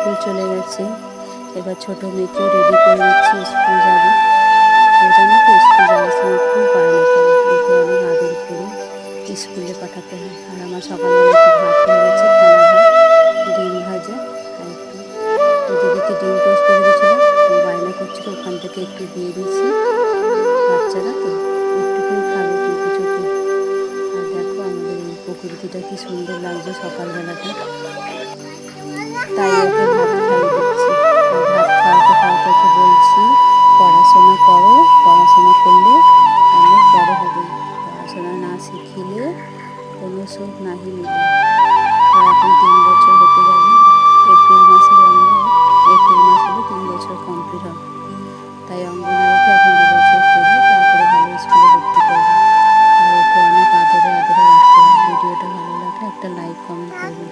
School চলে গেছে। এবার ছোটো মেয়েকেও রেডি করে দিচ্ছি, স্কুল যাবে। ও জানো তো স্কুল যাওয়ার সময় খুব বায়না করে, ওকে অনেক আদর করে স্কুলে পাঠাতে হয়। আর আমার সকালবেলা একটু ভাত হয়ে গেছে, ফেনা ভাত, ডিম ভাজা আর একটু দিদিকে ডিম টোস্ট করে দিয়েছিলাম। ও বায়না করছিল, ওখান থেকে একটু দিয়ে দিয়েছি। বাচ্চারা তো একটুখানি খাবে কিন্তু চোখে। আর দেখো আমাদের এই প্রকৃতিটা কি সুন্দর লাগছে সকালবেলাটা, তাই ওকে ভাত খাইয়ে দিচ্ছি। আর ভাত খাওয়াতে খাওয়াতে ওকে বলছি পড়াশোনা করো, পড়াশোনা করলে অনেক বড় হবে, পড়াশোনা না শিখিলে কোনো সুখ নাহি মিলে।